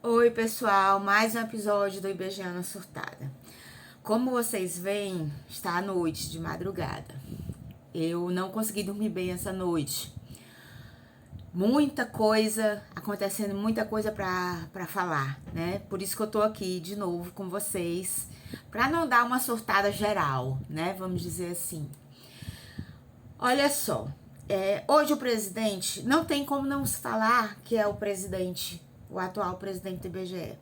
Oi, pessoal, mais um episódio do IBGeana Surtada. Como vocês veem, está à noite, de madrugada. Eu não consegui dormir bem essa noite. Muita coisa acontecendo, muita coisa pra falar, né? Por isso que eu tô aqui de novo com vocês, pra não dar uma surtada geral, né? Vamos dizer assim. Olha só, hoje o presidente, não tem como não se falar que é o presidente, o atual presidente do IBGE.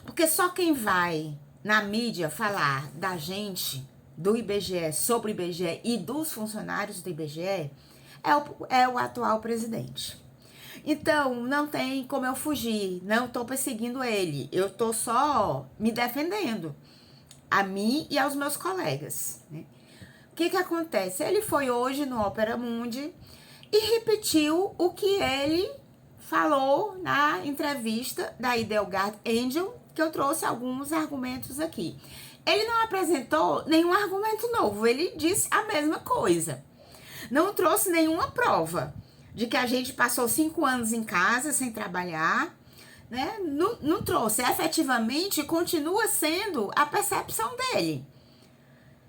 Porque só quem vai na mídia falar da gente, do IBGE, sobre o IBGE e dos funcionários do IBGE, é o atual presidente. Então, não tem como eu fugir, não tô perseguindo ele, eu tô só me defendendo, a mim e aos meus colegas, né? O que acontece? Ele foi hoje no Opera Mundi e repetiu o que ele falou na entrevista da Idelgard Angel, que eu trouxe alguns argumentos aqui. Ele não apresentou nenhum argumento novo, ele disse a mesma coisa. Não trouxe nenhuma prova de que a gente passou 5 anos em casa sem trabalhar, né? Não trouxe. Efetivamente, continua sendo a percepção dele.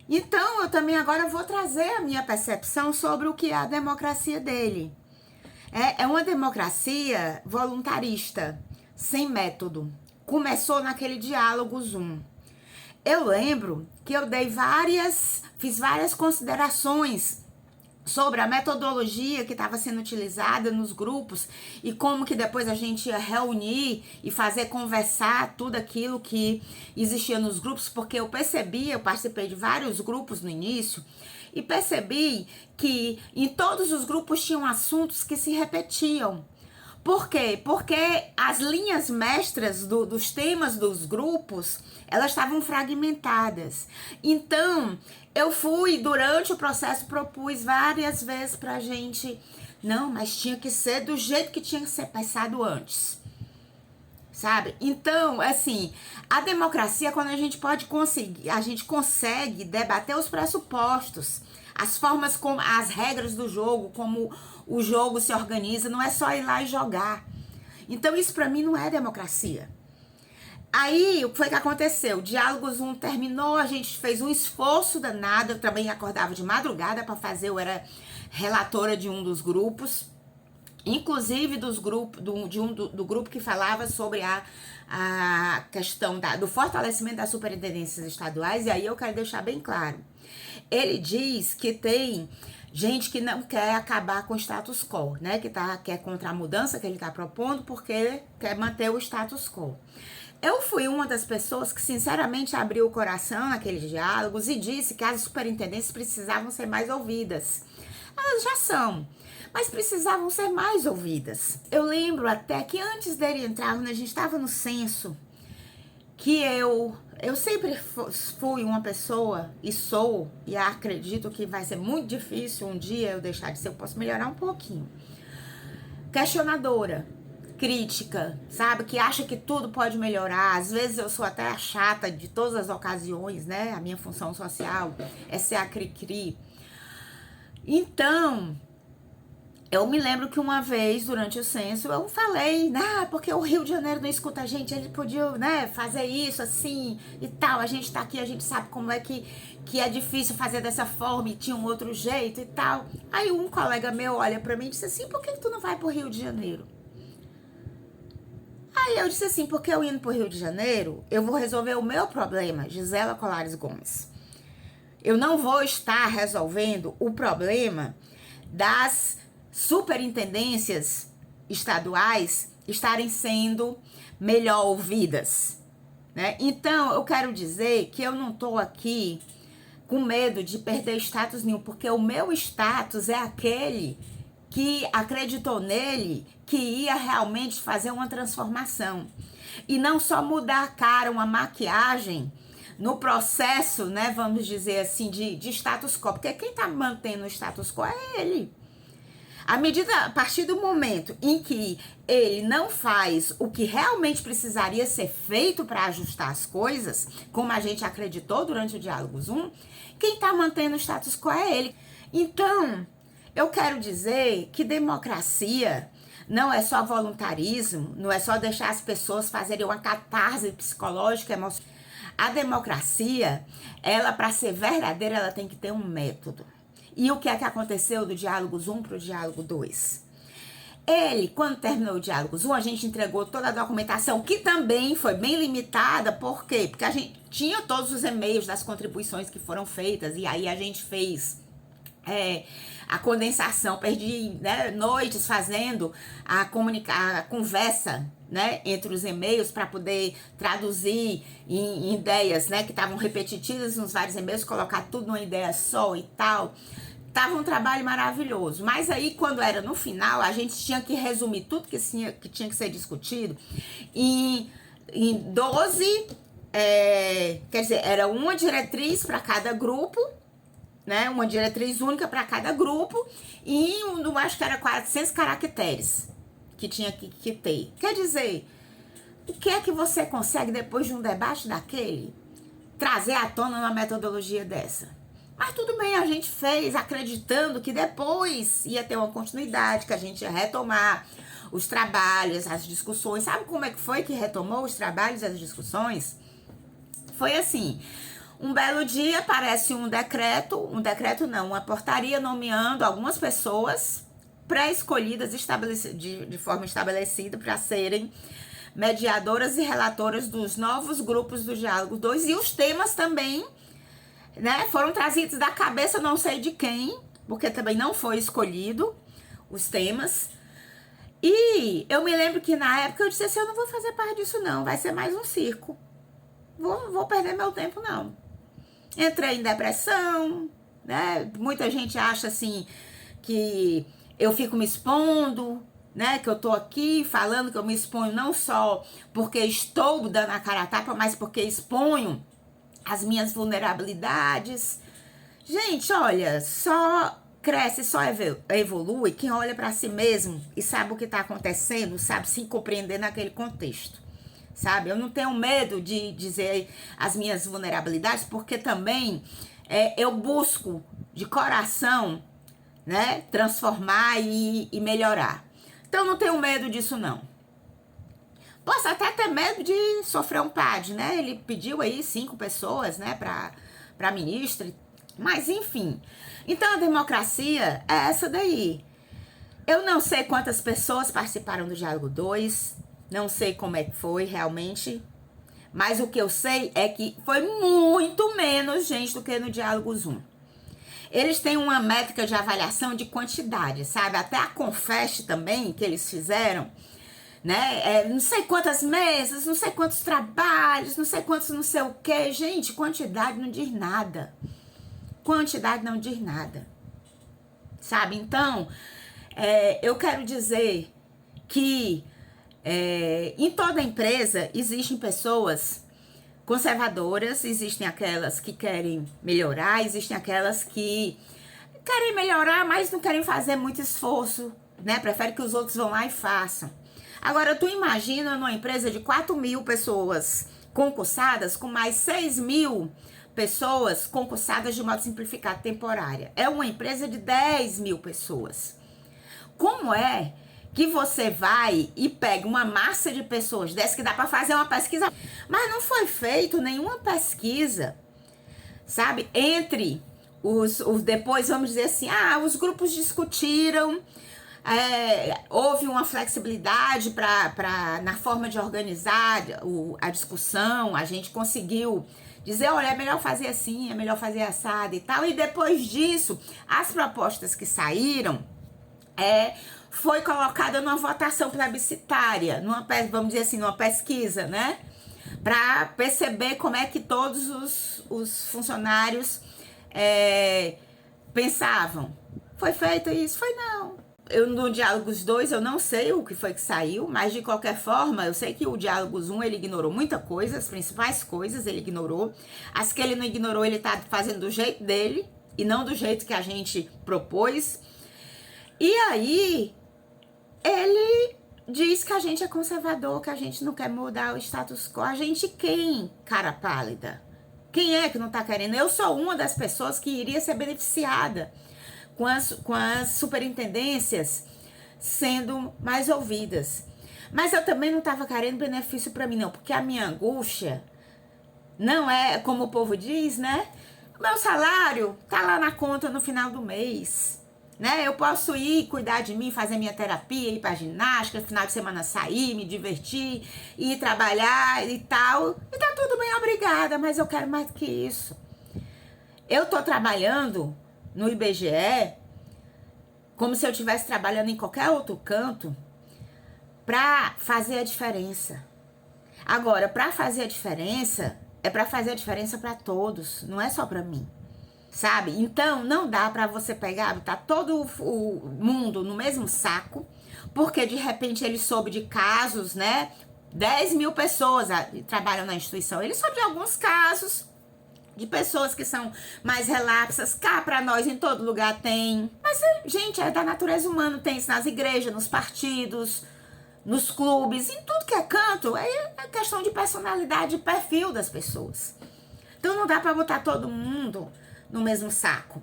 Então, eu também agora vou trazer a minha percepção sobre o que é a democracia dele. É uma democracia voluntarista, sem método. Começou naquele diálogo Zoom. Eu lembro que eu fiz várias considerações sobre a metodologia que estava sendo utilizada nos grupos e como que depois a gente ia reunir e fazer conversar tudo aquilo que existia nos grupos, porque eu participei de vários grupos no início e percebi que em todos os grupos tinham assuntos que se repetiam. Por quê? Porque as linhas mestras dos temas dos grupos, elas estavam fragmentadas. Então, eu durante o processo, propus várias vezes pra gente, não, mas tinha que ser do jeito que tinha que ser pensado antes. Sabe? Então, assim, a democracia, quando a gente consegue debater os pressupostos, as formas como as regras do jogo, como o jogo se organiza, não é só ir lá e jogar. Então, isso pra mim não é democracia. Aí, o que foi que aconteceu? O Diálogo Zoom terminou, a gente fez um esforço danado, eu também acordava de madrugada para fazer, eu era relatora de um dos grupos, inclusive do grupo que falava sobre a questão do fortalecimento das superintendências estaduais, e aí eu quero deixar bem claro. Ele diz que tem gente que não quer acabar com o status quo, né? Que é contra a mudança que ele está propondo, porque quer manter o status quo. Eu fui uma das pessoas que sinceramente abriu o coração naqueles diálogos e disse que as superintendências precisavam ser mais ouvidas. Elas já são, mas precisavam ser mais ouvidas. Eu lembro até que antes dele entrar, quando a gente estava no censo, que eu sempre fui uma pessoa, e sou, e acredito que vai ser muito difícil um dia eu deixar de ser, eu posso melhorar um pouquinho. Questionadora, crítica, sabe? Que acha que tudo pode melhorar. Às vezes eu sou até a chata de todas as ocasiões, né? A minha função social é ser a cri-cri. Então, eu me lembro que uma vez, durante o censo, eu falei, porque o Rio de Janeiro não escuta a gente, ele podia, né, fazer isso assim e tal, a gente tá aqui, a gente sabe como é que é difícil fazer dessa forma e tinha um outro jeito e tal. Aí um colega meu olha pra mim e disse assim, por que tu não vai pro Rio de Janeiro? Aí eu disse assim, porque eu indo pro Rio de Janeiro, eu vou resolver o meu problema, Gisela Colares Gomes. Eu não vou estar resolvendo o problema das superintendências estaduais estarem sendo melhor ouvidas, né? Então, eu quero dizer que eu não tô aqui com medo de perder status nenhum, porque o meu status é aquele que acreditou nele, que ia realmente fazer uma transformação. E não só mudar a cara, uma maquiagem no processo, né, vamos dizer assim, de status quo, porque quem tá mantendo o status quo é ele. A partir do momento em que ele não faz o que realmente precisaria ser feito para ajustar as coisas, como a gente acreditou durante o Diálogo Zoom, quem tá mantendo o status quo é ele. Então, eu quero dizer que democracia não é só voluntarismo, não é só deixar as pessoas fazerem uma catarse psicológica, emocional. A democracia, ela, para ser verdadeira, ela tem que ter um método. E o que é que aconteceu do Diálogos 1 para o Diálogo 2? Ele, quando terminou o Diálogos 1, a gente entregou toda a documentação, que também foi bem limitada. Por quê? Porque a gente tinha todos os e-mails das contribuições que foram feitas, e aí a gente fez a condensação, perdi, né, noites fazendo a conversa, né, entre os e-mails para poder traduzir em ideias, né, que estavam repetitivas nos vários e-mails, colocar tudo numa ideia só e tal. Tava um trabalho maravilhoso, mas aí quando era no final, a gente tinha que resumir tudo que tinha que ser discutido em 12, quer dizer, era uma diretriz para cada grupo, né? Uma diretriz única para cada grupo e acho que era 400 caracteres que tinha que ter. Quer dizer, o que é que você consegue depois de um debate daquele trazer à tona uma metodologia dessa? Mas tudo bem, a gente fez acreditando que depois ia ter uma continuidade, que a gente ia retomar os trabalhos, as discussões. Sabe como é que foi que retomou os trabalhos e as discussões? Foi assim, um belo dia aparece uma portaria nomeando algumas pessoas pré-escolhidas de forma estabelecida para serem mediadoras e relatoras dos novos grupos do Diálogo 2 e os temas também, né, foram trazidos da cabeça não sei de quem, porque também não foi escolhido os temas. E eu me lembro que na época eu disse assim, eu não vou fazer parte disso não, vai ser mais um circo. Vou perder meu tempo não. Entrei em depressão, né? Muita gente acha assim que eu fico me expondo, né? Que eu tô aqui falando que eu me exponho não só porque estou dando a cara a tapa, mas porque exponho as minhas vulnerabilidades. Gente, olha, só cresce, só evolui quem olha para si mesmo e sabe o que está acontecendo, sabe se compreender naquele contexto. Sabe? Eu não tenho medo de dizer as minhas vulnerabilidades, porque também eu busco de coração, né, transformar e melhorar. Então, não tenho medo disso, não. Posso até ter medo de sofrer um PAD, né? Ele pediu aí 5 pessoas, né, para ministra. Mas, enfim. Então, a democracia é essa daí. Eu não sei quantas pessoas participaram do Diálogo 2, não sei como é que foi realmente, mas o que eu sei é que foi muito menos gente do que no Diálogos 1. Eles têm uma métrica de avaliação de quantidade, sabe? Até a Confest também, que eles fizeram, né? Não sei quantas mesas, não sei quantos trabalhos, não sei quantos não sei o quê. Gente, quantidade não diz nada. Quantidade não diz nada. Sabe? Então, eu quero dizer que em toda empresa existem pessoas conservadoras, existem aquelas que querem melhorar, existem aquelas que querem melhorar, mas não querem fazer muito esforço, né? Prefere que os outros vão lá e façam. Agora, tu imagina numa empresa de 4.000 pessoas concursadas, com mais 6.000 pessoas concursadas de modo simplificado temporária. É uma empresa de 10.000 pessoas. Como é que você vai e pega uma massa de pessoas dessa que dá para fazer uma pesquisa, mas não foi feito nenhuma pesquisa, sabe? Entre depois, vamos dizer assim, os grupos discutiram, houve uma flexibilidade na forma de organizar a discussão, a gente conseguiu dizer, olha, é melhor fazer assim, é melhor fazer assado e tal, e depois disso, as propostas que saíram, foi colocada numa votação plebiscitária, vamos dizer assim, numa pesquisa, né? Para perceber como é que todos os funcionários pensavam. Foi feito isso? Foi não. No Diálogos 2 eu não sei o que foi que saiu, mas de qualquer forma eu sei que o Diálogos 1 ele ignorou muita coisa, as principais coisas ele ignorou. As que ele não ignorou ele tá fazendo do jeito dele e não do jeito que a gente propôs. E aí ele diz que a gente é conservador, que a gente não quer mudar o status quo. A gente quem, cara pálida? Quem é que não tá querendo? Eu sou uma das pessoas que iria ser beneficiada com as superintendências sendo mais ouvidas. Mas eu também não estava querendo benefício para mim, não, porque a minha angústia não é, como o povo diz, né? O meu salário tá lá na conta no final do mês, né? Eu posso ir cuidar de mim, fazer minha terapia, ir pra ginástica, no final de semana sair, me divertir, ir trabalhar e tal. E tá tudo bem, obrigada, mas eu quero mais do que isso. Eu tô trabalhando no IBGE como se eu estivesse trabalhando em qualquer outro canto pra fazer a diferença. Agora, pra fazer a diferença, é pra fazer a diferença pra todos, não é só pra mim, sabe? Então, não dá pra você pegar, botar todo o mundo no mesmo saco, porque de repente ele soube de casos, né? 10 mil pessoas trabalham na instituição, ele soube de alguns casos de pessoas que são mais relapsas, cá pra nós em todo lugar tem. Mas, gente, é da natureza humana, tem isso nas igrejas, nos partidos, nos clubes, em tudo que é canto. É questão de personalidade e perfil das pessoas. Então não dá pra botar todo mundo no mesmo saco,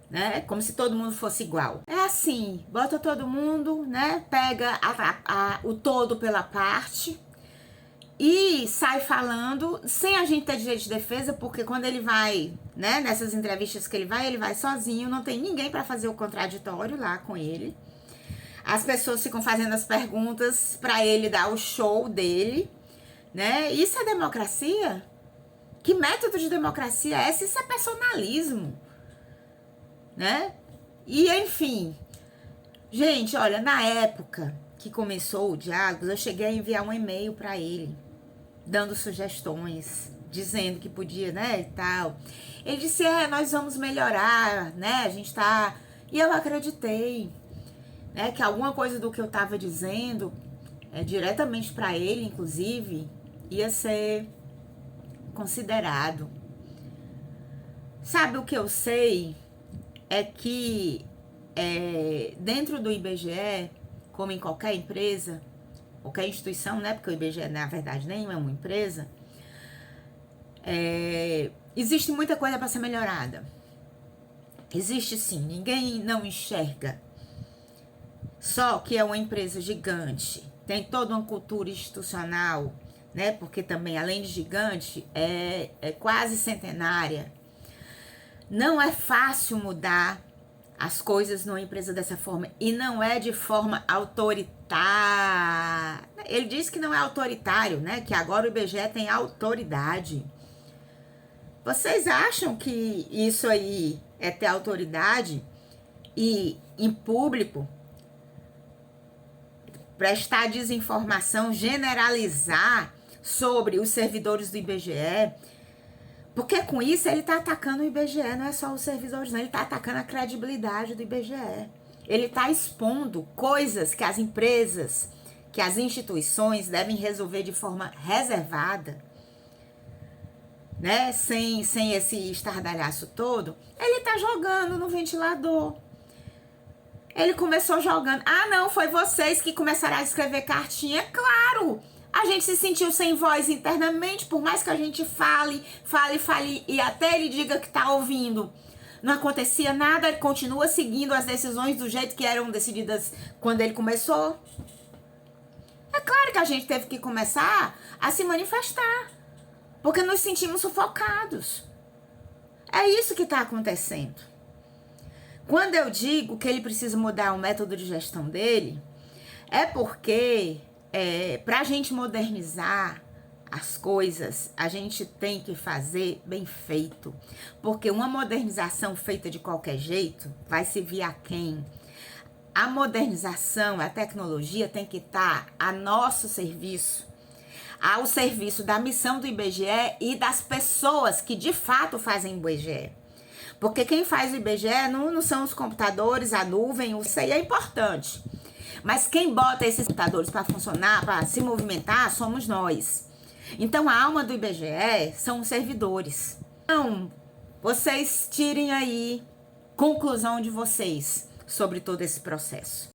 né? Como se todo mundo fosse igual. É assim, bota todo mundo, né? Pega o todo pela parte e sai falando sem a gente ter direito de defesa, porque quando ele vai, né, nessas entrevistas que ele vai sozinho, não tem ninguém pra fazer o contraditório lá com ele. As pessoas ficam fazendo as perguntas pra ele dar o show dele, né? Isso é democracia? Que método de democracia é esse? Isso é personalismo, né? E, enfim, gente, olha, na época que começou o Diálogos, eu cheguei a enviar um e-mail pra ele, dando sugestões, dizendo que podia, né, e tal. Ele disse, nós vamos melhorar, né, a gente tá... E eu acreditei, né, que alguma coisa do que eu tava dizendo, diretamente pra ele, inclusive, ia ser considerado. Sabe o que eu sei? É que dentro do IBGE, como em qualquer empresa, qualquer instituição, né? Porque o IBGE, na verdade, nem é uma empresa, existe muita coisa para ser melhorada. Existe sim, ninguém não enxerga. Só que é uma empresa gigante, tem toda uma cultura institucional, né? Porque também, além de gigante, é quase centenária. Não é fácil mudar as coisas numa empresa dessa forma, e não é de forma autoritária. Ele diz que não é autoritário, né? Que agora o IBGE tem autoridade. Vocês acham que isso aí é ter autoridade e, em público, prestar desinformação, generalizar sobre os servidores do IBGE? Porque com isso ele tá atacando o IBGE, não é só os servidores, não. Ele tá atacando a credibilidade do IBGE. Ele tá expondo coisas que as empresas, que as instituições devem resolver de forma reservada, né? Sem esse estardalhaço todo. Ele tá jogando no ventilador. Ele começou jogando. Ah, não, foi vocês que começaram a escrever cartinha. É claro! A gente se sentiu sem voz internamente, por mais que a gente fale, e até ele diga que tá ouvindo. Não acontecia nada, ele continua seguindo as decisões do jeito que eram decididas quando ele começou. É claro que a gente teve que começar a se manifestar, porque nos sentimos sufocados. É isso que tá acontecendo. Quando eu digo que ele precisa mudar o método de gestão dele, é porque... para a gente modernizar as coisas, a gente tem que fazer bem feito. Porque uma modernização feita de qualquer jeito vai servir a quem? A modernização, a tecnologia tem que estar a nosso serviço, ao serviço da missão do IBGE e das pessoas que de fato fazem o IBGE. Porque quem faz o IBGE não são os computadores, a nuvem, isso aí é importante. Mas quem bota esses computadores para funcionar, para se movimentar, somos nós. Então, a alma do IBGE são os servidores. Então, vocês tirem aí conclusão de vocês sobre todo esse processo.